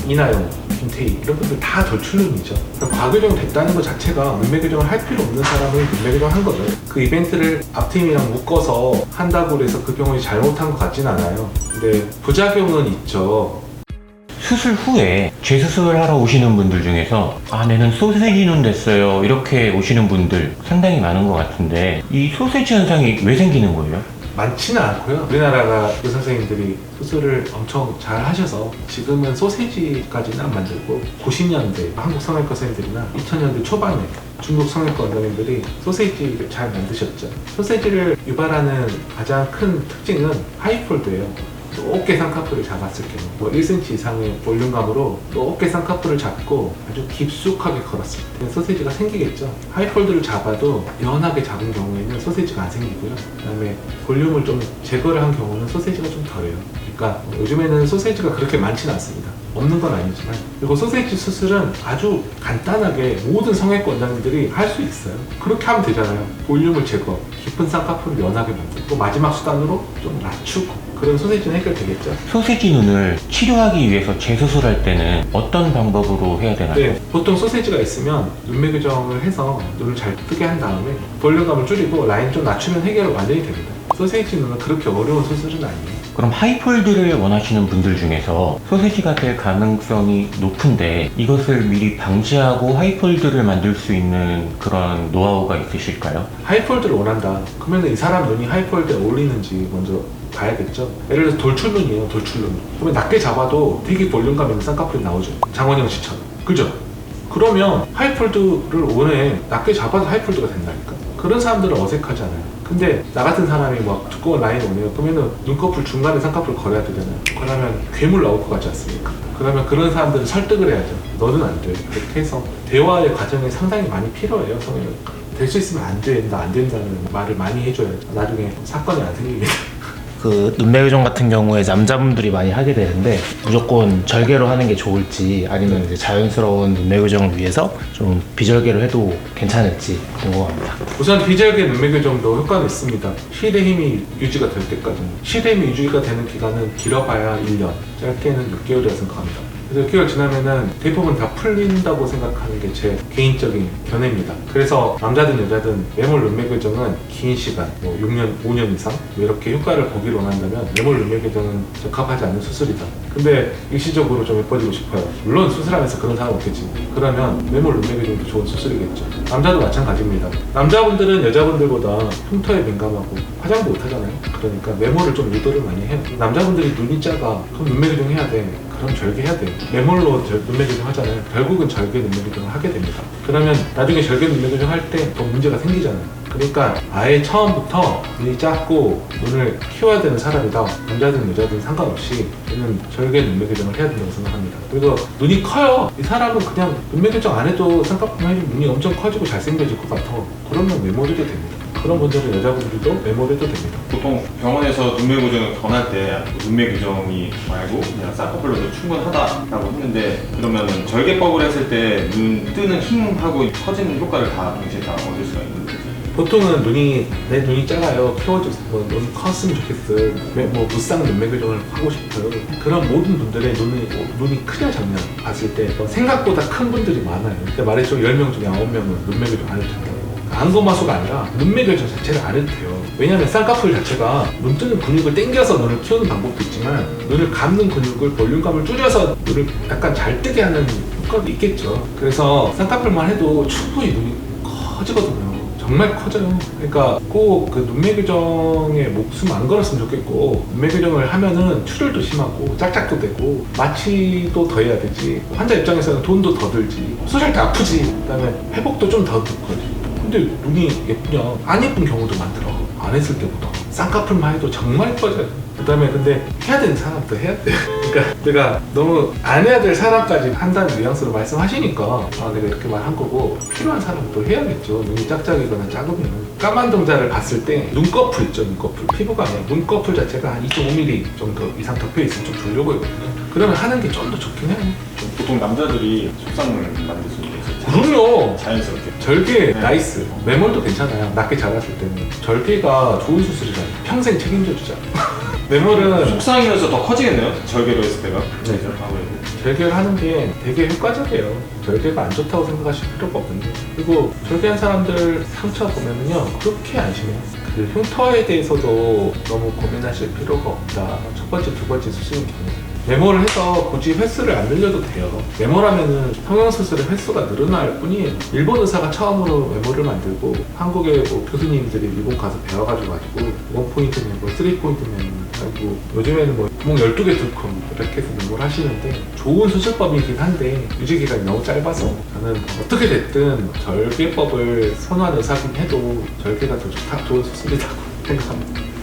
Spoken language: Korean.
이나영, 김태희 이런 분들 다 돌출론이죠. 그러니까 과교정 됐다는 것 자체가 눈매 교정을 할 필요 없는 사람을 눈매 교정 한 거죠. 그 이벤트를 앞팀이랑 묶어서 한다고 해서 그 병원이 잘못한 것 같진 않아요. 근데 부작용은 있죠. 수술 후에 재수술하러 오시는 분들 중에서 내는 소세지 눈 됐어요 이렇게 오시는 분들 상당히 많은 것 같은데, 이 소세지 현상이 왜 생기는 거예요? 많지는 않고요. 우리나라가 의사 선생님들이 수술을 엄청 잘 하셔서 지금은 소세지까지는 안 만들고 90년대 한국 성형외과 선생님들이나 2000년대 초반에 중국 성형외과 원장님들이 소세지를 잘 만드셨죠. 소세지를 유발하는 가장 큰 특징은 하이폴드예요. 또 어깨 쌍꺼풀을 잡았을 경우 뭐 1cm 이상의 볼륨감으로 또 어깨 쌍꺼풀을 잡고 아주 깊숙하게 걸었을 때 소세지가 생기겠죠. 하이폴드를 잡아도 연하게 잡은 경우에는 소세지가 안 생기고요. 그 다음에 볼륨을 좀 제거를 한 경우는 소세지가 좀 덜해요. 그러니까 요즘에는 소세지가 그렇게 많지는 않습니다. 없는 건 아니지만. 그리고 소세지 수술은 아주 간단하게 모든 성형외과 원장님들이 할 수 있어요. 그렇게 하면 되잖아요. 볼륨을 제거, 깊은 쌍꺼풀을 연하게 만들고 또 마지막 수단으로 좀 낮추고, 그런 소세지는 해결되겠죠. 소세지 눈을 치료하기 위해서 재수술할 때는 어떤 방법으로 해야 되나요? 네, 보통 소세지가 있으면 눈매 교정을 해서 눈을 잘 뜨게 한 다음에 볼륨감을 줄이고 라인 좀 낮추면 해결 완전히 됩니다. 소세지 눈은 그렇게 어려운 수술은 아니에요. 그럼 하이폴드를 원하시는 분들 중에서 소세지가 될 가능성이 높은데, 이것을 미리 방지하고 하이폴드를 만들 수 있는 그런 노하우가 있으실까요? 하이폴드를 원한다. 그러면 이 사람 눈이 하이폴드에 어울리는지 먼저 봐야겠죠. 예를 들어서 돌출눈이에요. 돌출눈. 그러면 낮게 잡아도 되게 볼륨감 있는 쌍꺼풀이 나오죠. 장원영 씨처럼. 그죠? 그러면 하이폴드를 원해. 낮게 잡아도 하이폴드가 된다니까. 그런 사람들은 어색하잖아요. 근데 나 같은 사람이 막 두꺼운 라인 오네요. 그러면은 눈꺼풀 중간에 쌍꺼풀 걸어야 되잖아요. 그러면 괴물 나올 것 같지 않습니까? 그러면 그런 사람들은 설득을 해야죠. 너는 안 돼. 그렇게 해서 대화의 과정이 상당히 많이 필요해요. 성형외과. 될 수 있으면 안 된다, 안 된다는 말을 많이 해줘야 나중에 사건이 안 생깁니다. 그 눈매 교정 같은 경우에 남자분들이 많이 하게 되는데, 무조건 절개로 하는 게 좋을지 아니면 이제 자연스러운 눈매 교정을 위해서 좀 비절개로 해도 괜찮을지 궁금합니다. 우선 비절개 눈매 교정도 효과는 있습니다. 실의 힘이 유지가 될 때까지는. 실의 힘이 유지가 되는 기간은 길어봐야 1년, 짧게는 6개월이라 생각합니다. 그래서 6개월 지나면은 대부분 다 풀린다고 생각하는 게 제 개인적인 견해입니다. 그래서 남자든 여자든 매몰 눈매 교정은 긴 시간, 뭐 6년, 5년 이상 이렇게 효과를 보기를 원한다면 매몰 눈매 교정은 적합하지 않는 수술이다. 근데 일시적으로 좀 예뻐지고 싶어요. 물론 수술하면서 그런 사람 없겠지. 그러면 매몰 눈매 교정도 좋은 수술이겠죠. 남자도 마찬가지입니다. 남자분들은 여자분들보다 흉터에 민감하고 화장도 못하잖아요. 그러니까 매몰을 좀 유도를 많이 해요. 남자분들이 눈이 작아. 그럼 눈매 교정 해야 돼. 그럼 절개해야 돼요. 매몰로 눈매 교정 하잖아요. 결국은 절개 눈매 교정을 하게 됩니다. 그러면 나중에 절개 눈매 교정 할 때 또 문제가 생기잖아요. 그러니까 아예 처음부터 눈이 작고 눈을 키워야 되는 사람이다. 남자든 여자든 상관없이 저는 절개 눈매 교정을 해야 된다고 생각합니다. 그리고 눈이 커요. 이 사람은 그냥 눈매 교정 안 해도 쌍꺼풀만 해주면 눈이 엄청 커지고 잘생겨질 것 같아. 그러면 매몰해도 됩니다. 그런 분들은 여자분들도 매몰해도 됩니다. 보통 병원에서 눈매 교정을 권할 때 눈매 교정이 말고 그냥 쌍꺼풀로도 충분하다라고 했는데, 그러면은 절개법을 했을 때 눈 뜨는 힘하고 커지는 효과를 다 동시에 다 얻을 수가 있는 거지. 보통은 내 눈이 작아요. 키워줘서 눈이 컸으면 좋겠어요. 뭐 무쌍 눈매 교정을 하고 싶어요. 그런 모든 분들의 눈이 크냐 작냐 봤을 때 생각보다 큰 분들이 많아요. 그때 말했죠. 10명 중에 9명은 눈매 교정 안 해도 된다고. 안검하수가 아니라 눈매 교정 자체를 안 해도 돼요. 왜냐하면 쌍꺼풀 자체가 눈 뜨는 근육을 당겨서 눈을 키우는 방법도 있지만, 눈을 감는 근육을 볼륨감을 줄여서 눈을 약간 잘 뜨게 하는 효과도 있겠죠. 그래서 쌍꺼풀만 해도 충분히 눈이 커지거든요. 정말 커져요. 그러니까 꼭 그 눈매 교정에 목숨 안 걸었으면 좋겠고, 눈매 교정을 하면은 출혈도 심하고 짝짝도 되고 마취도 더 해야 되지, 환자 입장에서는 돈도 더 들지, 수술할 때 아프지, 그다음에 회복도 좀 더 늦거지. 근데 눈이 예쁘냐? 안 예쁜 경우도 많더라. 안 했을 때보다. 쌍꺼풀만 해도 정말 커져요. 그 다음에 근데 해야 되는 사람도 해야 돼. 그러니까 내가 너무 안 해야 될 사람까지 한다는 뉘앙스로 말씀하시니까 내가 이렇게 말한 거고, 필요한 사람도 해야겠죠. 눈이 짝짝이거나 작으면. 까만 동자를 봤을 때 눈꺼풀 있죠. 눈꺼풀. 피부가 아니라 눈꺼풀 자체가 한 2.5mm 정도 이상 덮여 있으면 좀 졸려 보이거든요. 그러면 하는 게 좀 더 좋긴 해요. 보통 남자들이 속쌍을 만들 수 있는 게 그럼요. 자연스럽게. 절개 나이스. 매몰도 괜찮아요. 낮게 잡았을 때는. 절개가 좋은 수술이잖아요. 평생 책임져 주자. 매몰은 속상이면서 더 커지겠네요? 절개로 했을 때가. 네. 아무래도. 절개를 하는 게 되게 효과적이에요. 절개가 안 좋다고 생각하실 필요가 없는데. 그리고 절개한 사람들 상처 보면은요, 그렇게 안 심해요. 그 흉터에 대해서도 너무 고민하실 필요가 없다. 첫 번째, 두 번째 수술은 경우. 메모를 해서 굳이 횟수를 안 늘려도 돼요. 메모라면은 성형수술의 횟수가 늘어날 뿐이에요. 일본 의사가 처음으로 메모를 만들고 한국의 뭐 교수님들이 일본 가서 배워가지고 원포인트 메모, 3포인트 메모 하고 요즘에는 뭐 구멍 12개 뚫고 이렇게 해서 메모를 하시는데 좋은 수술법이긴 한데 유지기간이 너무 짧아서 저는 어떻게 됐든 절개법을 선호하는 의사긴 해도 절개가 더 좋은 수술이라고 생각합니다.